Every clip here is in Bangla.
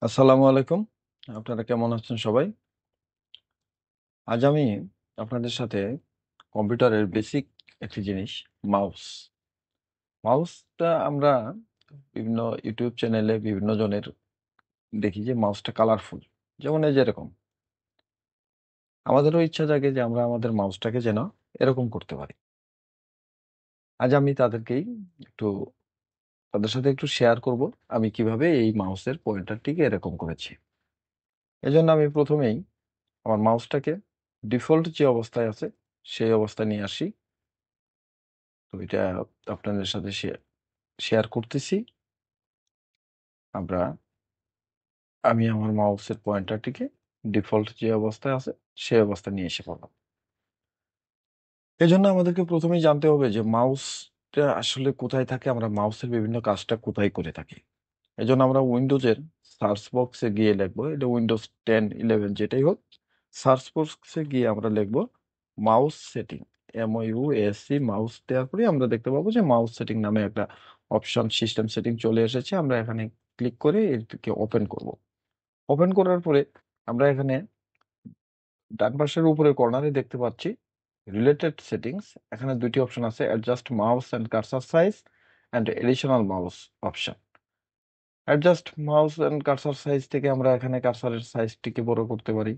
আসসালামু আলাইকুম। আপনারা কেমন আছেন সবাই? আজ আমি আপনাদের সাথে কম্পিউটারের বেসিক একটি জিনিস, মাউস। মাউসটা আমরা বিভিন্ন ইউটিউব চ্যানেলে বিভিন্ন জনের দেখি যে মাউসটা কালারফুল, যেমন এই যে এরকম। আমাদেরও ইচ্ছা জাগে যে আমরা আমাদের মাউসটাকে যেন এরকম করতে পারি। আজ আমি একটু তাদের সাথে একটু শেয়ার করব আমি কিভাবে এই মাউসের পয়েন্টারটিকে এরকম করেছি। এজন্য আমি প্রথমেই আমার মাউসটাকে ডিফল্ট যে অবস্থায় আছে সেই অবস্থায় নিয়ে আসি। তো এটা আপনাদের সাথে শেয়ার করতেছি। আমরা আমি আমার মাউসের পয়েন্টারটিকে ডিফল্ট যে অবস্থায় আছে সেই অবস্থায় নিয়ে এসে পড়লাম। এজন্য আমাদেরকে প্রথমেই জানতে হবে যে মাউসটা আসলে কোথায় থাকে, আমরা মাউসের বিভিন্ন কাজটা কোথায় করে থাকি। এজন্য আমরা উইন্ডোজের সার্চ বক্সে গিয়ে লিখবো, এটা উইন্ডোজ 10, 11 যেটাই হোক, সার্চ বক্সে গিয়ে আমরা লিখবো মাউস সেটিং, MOUSC, মাউস দেওয়ার পরে আমরা দেখতে পাবো যে মাউস সেটিং নামে একটা অপশন, সিস্টেম সেটিং চলে এসেছে। আমরা এখানে ক্লিক করে এটিকে ওপেন করব। ওপেন করার পরে আমরা এখানে ডান পাশের উপরের কর্নারে দেখতে পাচ্ছি রিলেটেড সেটিংস। এখানে দুইটি অপশন আছে, adjust mouse and cursor size and additional mouse option. Adjust mouse and cursor size থেকে আমরা এখানে কার্সারের সাইজটিকে বড় করতে পারি।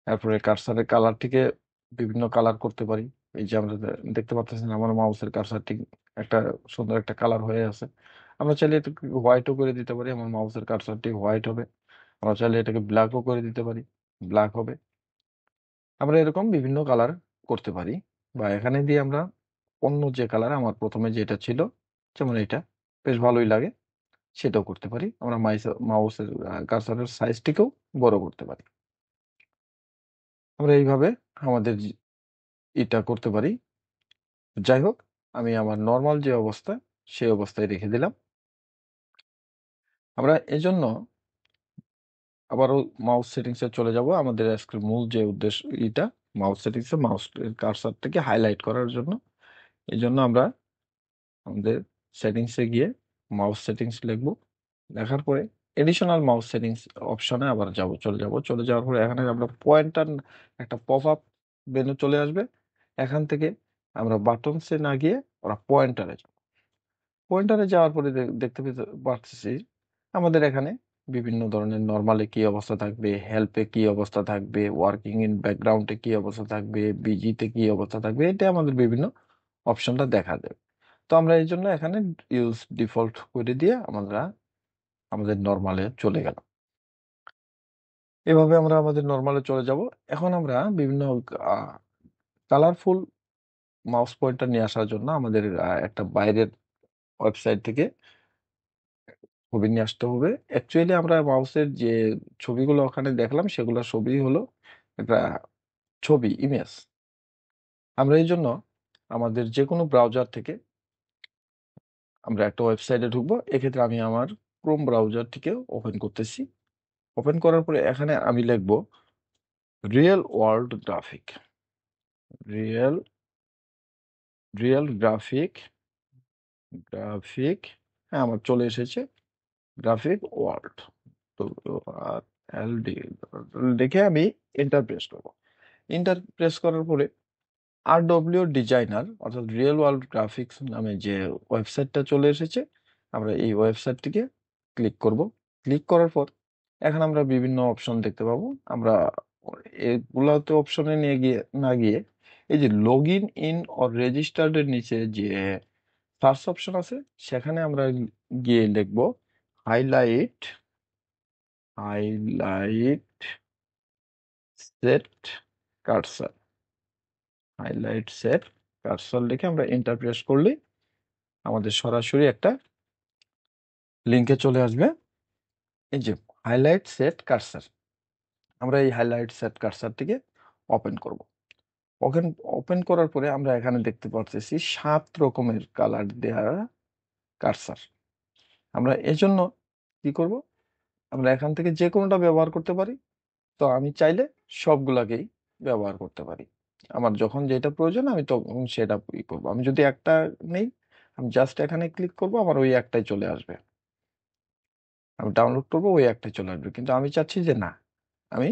তারপরে কার্সারের কালারটিকে বিভিন্ন কালার করতে পারি। এই যে আমরা দেখতে পাচ্ছেন আমার মাউসের কার্সারটি একটা সুন্দর একটা কালার হয়ে আছে। আমরা চাইলে এটাকে হোয়াইটও করে দিতে পারি, আমার মাউসের কার্সারটি হোয়াইট হবে। আমরা চাইলে এটাকে ব্ল্যাকও করে দিতে পারি, ব্ল্যাক হবে। আমরা এরকম বিভিন্ন কালার করতে পারি। বা এখানে দিয়ে আমরা অন্য যে কালার আমার প্রথমে যেটা ছিল, যেমন এটা বেশ ভালোই লাগে, সেটাও করতে পারি। আমরা মাউসের কার্সারের সাইজটিকেও বড় করতে পারি। আমরা এইভাবে আমাদের এটা করতে পারি। যাই হোক, আমি আমার নর্মাল যে অবস্থা সেই অবস্থায় রেখে দিলাম। আমরা এজন্য আবারও মাউস সেটিংসে চলে যাব। আমাদের আজকের মূল যে উদ্দেশ্য এটা মাউস সেটিংসে মাউস কার্সারটাকে হাইলাইট করার জন্য। এই জন্য আমরা আমাদের সেটিংসে গিয়ে মাউস সেটিংস লিখবো। লেখার পরে এডিশনাল মাউস সেটিংস অপশনে আবার চলে যাওয়ার পরে এখানে আমরা পয়েন্টার একটা পপ আপ মেনু চলে আসবে। এখান থেকে আমরা বাটনসে না গিয়ে ওরা পয়েন্টারে যাব। পয়েন্টারে যাওয়ার পরে দেখতে পাচ্ছি আমাদের এখানে বিভিন্ন ধরনের নর্মালে কি অবস্থা থাকবে, হেল্পে কি অবস্থা থাকবে, ওয়ার্কিং ইন ব্যাকগ্রাউন্ডে কি অবস্থা থাকবে, বিজিতে কি অবস্থা থাকবে, এটা আমাদের বিভিন্ন অপশনটা দেখা যাবে। তো আমরা এই জন্য এখানে ইউজ ডিফল্ট করে দিয়ে আমরা আমাদের নর্মালে চলে গেলাম। এভাবে আমরা আমাদের নর্মালে চলে যাব। এখন আমরা বিভিন্ন কালারফুল মাউস পয়েন্টার নিয়ে আসার জন্য আমাদের একটা বাইরের ওয়েবসাইট থেকে ছবি নিয়ে আসতে হবে। অ্যাকচুয়ালি আমরা মাউসের যে ছবিগুলো ওখানে দেখলাম সেগুলো ছবি হলো একটা ছবি, ইমেজ। আমরা এই জন্য আমাদের যে কোনো ব্রাউজার থেকে আমরা একটা ওয়েবসাইটে ঢুকবো। এক্ষেত্রে আমি আমার ক্রোম ব্রাউজারটিকে ওপেন করতেছি। ওপেন করার পরে এখানে আমি লিখবো real world graphic, real real graphic graphic হ্যাঁ, আমার চলে এসেছে গ্রাফিক ওয়ার্ল্ড। তো LD দেখে আমি এন্টার প্রেস করবো। এন্টার প্রেস করার পরে RW ডিজাইনার অর্থাৎ রিয়েল ওয়ার্ল্ড গ্রাফিক্স নামে যে ওয়েবসাইটটা চলে এসেছে, আমরা এই ওয়েবসাইটটিকে ক্লিক করব। ক্লিক করার পর এখন আমরা বিভিন্ন অপশন দেখতে পাবো। আমরা এগুলাতে অপশনে নিয়ে গিয়ে না গিয়ে এই যে লগ ইন অর রেজিস্টার্ড এর নিচে যে সার্চ অপশন আছে সেখানে আমরা গিয়ে লিখবো highlight highlight set cursor, highlight set cursor লিখে আমরা এন্টার প্রেস করলেই আমাদের সরাসরি একটা লিঙ্কে চলে আসবে। এই যে হাইলাইট সেট কার্সার, আমরা এই হাইলাইট সেট কার্সারটিকে ওপেন করব। ওপেন ওপেন করার পরে আমরা এখানে দেখতে পাচ্ছি 7 রকমের কালার দেওয়া কার্সার। আমরা এজন্য কি করব, আমরা এখান থেকে যে কোনোটা ব্যবহার করতে পারি। তো আমি চাইলে সবগুলাকেই ব্যবহার করতে পারি। আমার যখন যেটা প্রয়োজন আমি তখন সেটা করবো। আমি যদি একটা নেই, আমি জাস্ট এখানে ক্লিক করব, আমার ওই একটাই চলে আসবে। আমি ডাউনলোড করবো, ওই একটাই চলে আসবে। কিন্তু আমি চাচ্ছি যে না, আমি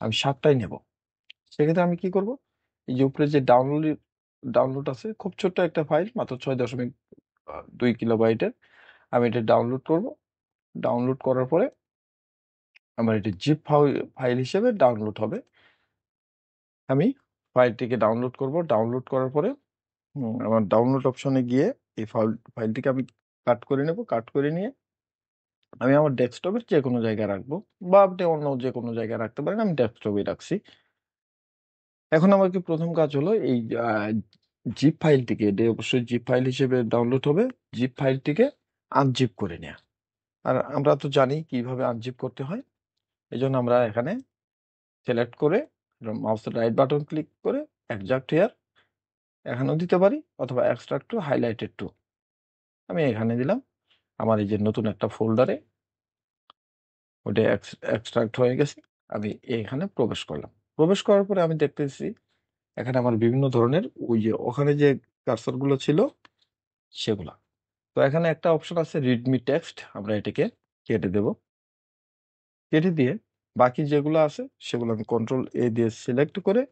আমি 7টাই নেব। সেক্ষেত্রে আমি কি করব, এই যে উপরে যে ডাউনলোড আছে, খুব ছোট্ট একটা ফাইল, মাত্র 6.2 কিলোবাইটের। আমি এটা ডাউনলোড করব। ডাউনলোড করার পরে আমার এটি জিপ ফাইল হিসেবে ডাউনলোড হবে। আমি ফাইলটিকে ডাউনলোড করব। ডাউনলোড করার পরে আমার ডাউনলোড অপশনে গিয়ে এই ফাইলটিকে আমি কাট করে নেব। কাট করে নিয়ে আমি আমার ডেস্কটপের যে কোনো জায়গায় রাখবো, বা আপনি অন্য যে কোনো জায়গায় রাখতে পারেন। আমি ডেস্কটপে রাখছি। এখন আমাকে প্রথম কাজ হলো এই জিপ ফাইলটিকে, এটা অবশ্যই জিপ ফাইল হিসেবে ডাউনলোড হবে, জিপ ফাইলটিকে আনজিপ করে নেওয়া। আর আমরা তো জানি কিভাবে আনজিপ করতে হয়। এই জন্য আমরা এখানে সিলেক্ট করে মাউসের রাইট বাটন ক্লিক করে এক্সট্রাক্ট হেয়ার এখানেও দিতে পারি, অথবা এক্সট্রাক্ট টু হাইলাইটেড টু আমি এখানে দিলাম। আমার এই যে নতুন একটা ফোল্ডারে ওটা এক্সট্রাক্ট হয়ে গেছে। আমি এখানে প্রবেশ করলাম। প্রবেশ করার পরে আমি দেখতেছি এখানে আমার বিভিন্ন ধরনের ওই যে ওখানে যে কার্সরগুলো ছিল সেগুলা। তো এখানে একটা অপশন আছে রিডমি টেক্সট, আমরা এটাকে কেটে দেব। কেটে দিয়ে বাকি যেগুলো আছে সেগুলো আমি কন্ট্রোল A দিয়ে সিলেক্ট করে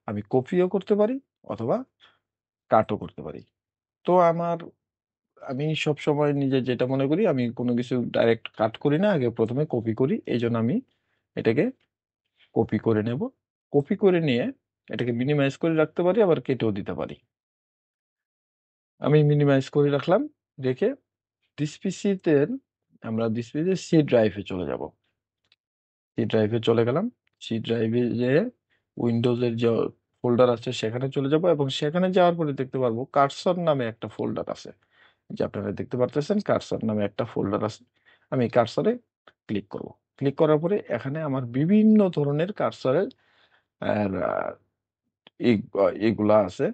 আমি কপিও করতে পারি, অথবা কাটও করতে পারি। তো আমি সব সময় নিজে যেটা মনে করি, আমি কোনো কিছু ডাইরেক্ট কাট করি না, আগে প্রথমে কপি করি। এই জন্য আমি এটাকে কপি করে নেব। কপি করে নিয়ে এটাকে মিনিমাইজ করে রাখতে পারি, আবার কেটেও দিতে পারি। আমি মিনিমাইজ করে রাখলাম। রেখে ডিসপিসিতে সি ড্রাইভে চলে যাব। সি ড্রাইভে চলে গেলাম। সি ড্রাইভে যে উইন্ডোজের যে ফোল্ডার আছে সেখানে চলে যাব, এবং সেখানে যাওয়ার পরে দেখতে পারবো কার্সর নামে একটা ফোল্ডার আছে। যে আপনারা দেখতে পারতেছেন কার্সর নামে একটা ফোল্ডার আছে। আমি কার্সরে ক্লিক করব। ক্লিক করার পরে এখানে আমার বিভিন্ন ধরনের কার্সরের এইগুলা আছে,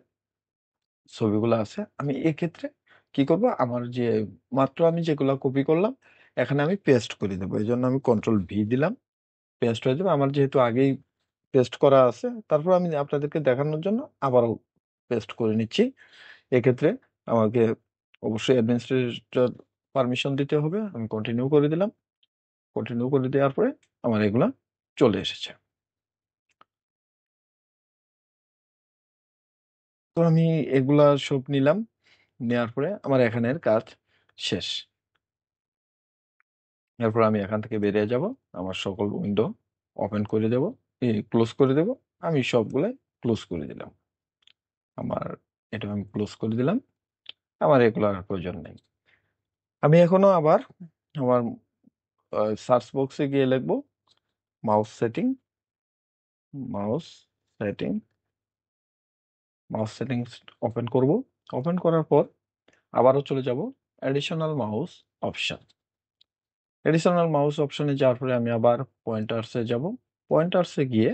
ছবিগুলো আছে। আমি এক্ষেত্রে কি করব, আমার যে মাত্র আমি যেগুলো কপি করলাম এখানে আমি পেস্ট করে দেবো। এই জন্য আমি কন্ট্রোল V দিলাম, পেস্ট হয়ে যাবে। আমার যেহেতু আগেই পেস্ট করা আছে, তারপর আমি আপনাদেরকে দেখানোর জন্য আবারও পেস্ট করে নিচ্ছি। এক্ষেত্রে আমাকে অবশ্যই অ্যাডমিনিস্ট্রেটর পারমিশন দিতে হবে। আমি কন্টিনিউ করে দিলাম। কন্টিনিউ করে দেওয়ার পরে আমার এগুলা চলে এসেছে। তো আমি এগুলা সব নিলাম। নেওয়ার পরে আমার এখানের কাজ শেষ। এরপর আমি এখান থেকে বেরিয়ে যাব। আমার সকল উইন্ডো ওপেন করে দেব, ক্লোজ করে দেব। আমি সবগুলাই ক্লোজ করে দিলাম। আমার এটা আমি ক্লোজ করে দিলাম। আমার এগুলো আর প্রয়োজন নেই। আমি এখনো আবার আমার সার্চ বক্সে গিয়ে লিখবো mouse setting, mouse setting, mouse settings open করব। ওপেন করার পর আবারও চলে যাব additional mouse option. Additional mouse অপশনে যাওয়ার পরে আমি আবার পয়েন্টার্সে যাব। পয়েন্টার্সে গিয়ে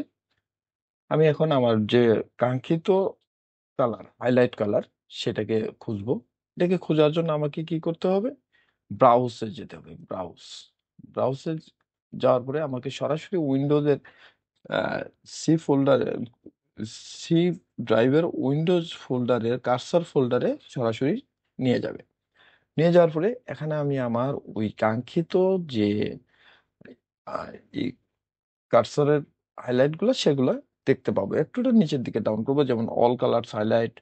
আমি এখন আমার যে কাঙ্ক্ষিত কালার, হাইলাইট কালার, সেটাকে খুঁজবো। এটাকে খোঁজার জন্য আমাকে কি করতে হবে, ব্রাউজে যেতে হবে। ব্রাউজে যাওয়ার পরে আমাকে সরাসরি উইন্ডোজের সি ফোল্ডারে, সি ড্রাইভের উইন্ডোজ ফোল্ডারের কার্সর ফোল্ডারে সরাসরি নিয়ে যাবে। নিয়ে যাওয়ার পরে এখানে আমি আমার ওই কাঙ্ক্ষিত যে আহ, এই কার্সরের হাইলাইট গুলো সেগুলো দেখতে পাবো। একটুটা নিচের দিকে ডাউন করবো, যেমন all colours highlight,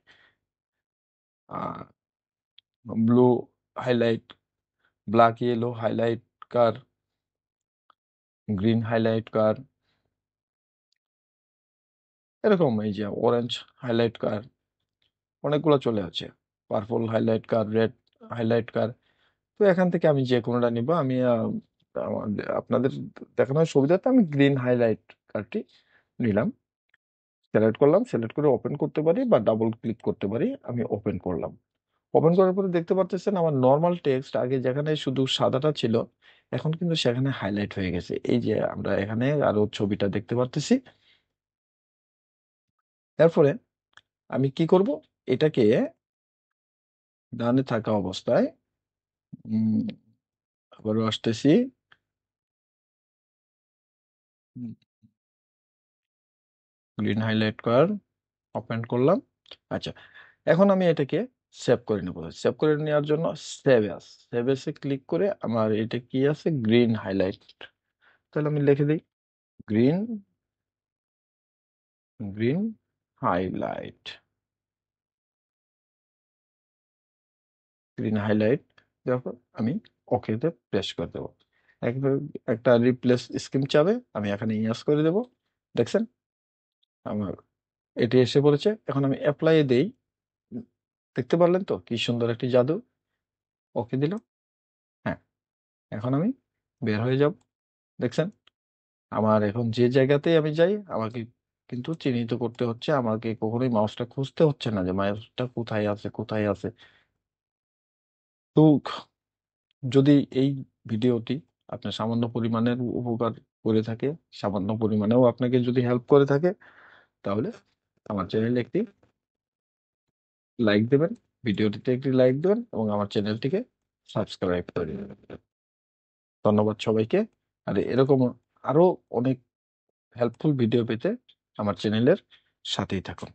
blue highlight, black yellow highlight কার, গ্রিন হাইলাইট কার, এরকম এই যে অরেঞ্জ হাইলাইট কার, অনেকগুলো চলে আছে, পার্পল হাইলাইট কার, রেড হাইলাইট কার। তো এখান থেকে আমি যে কোনোটা নিব। আমি আপনাদের দেখানোর সুবিধাতে আমি গ্রিন হাইলাইট কারটি নিলাম। সিলেক্ট করলাম, সিলেক্ট করে ওপেন করতে পারি বা ডাবল ক্লিক করতে পারি। আমি ওপেন করলাম। ওপেন করার পরে দেখতে পাচ্ছেন আমার নর্মাল টেক্সট আগে যেখানে শুধু সাদাটা ছিল, এখন কিন্তু সেখানে হাইলাইট হয়ে গেছে। এই যে আমরা এখানে আরো ছবিটা দেখতে পারতেছি। এরপরে আমি কি করব, এটাকে ডানে থাকা অবস্থায় আবারও আসতেছি, গ্রিন হাইলাইট কার ওপেন করলাম। আচ্ছা, এখন আমি এটাকে সেভ করে নেব। সেভ করে নেওয়ার জন্য সেভ এসে ক্লিক করে আমার এটা কি আছে, গ্রিন হাইলাইট। তাহলে আমি লিখে দিই green green highlight, green highlight দেওয়ার পর আমি ওকেতে প্রেস করে দেবো। একটা রিপ্লেস স্কিম চাবে, আমি এখানে ইয়াস করে দেবো। দেখছেন আমার এটি এসে পড়েছে। এখন আমি অ্যাপ্লাই দেই। দেখতে পারলেন তো কি সুন্দর একটি জাদু। ওকে দিল। হ্যাঁ, এখন আমি বের হয়ে যাব। দেখছেন আমার এখন যে জায়গাতেই আমি যাই আমাকে কিন্তু চিহ্নিত করতে হচ্ছে, আমাকে কখনোই মাউসটা খুঁজতে হচ্ছে না যে মাউসটা কোথায় আছে কোথায় আছে। তো যদি এই ভিডিওটি আপনার সামান্য পরিমাণের উপকার করে থাকে, সামান্য পরিমাণেও আপনাকে যদি হেল্প করে থাকে, তাহলে আমার চ্যানেলে একটি লাইক দেবেন, ভিডিওটিতে একটি লাইক দেবেন এবং আমার চ্যানেলটিকে সাবস্ক্রাইব করে দেবেন। ধন্যবাদ সবাইকে। আর এরকম আরো অনেক হেল্পফুল ভিডিও পেতে আমার চ্যানেলের সাথেই থাকুন।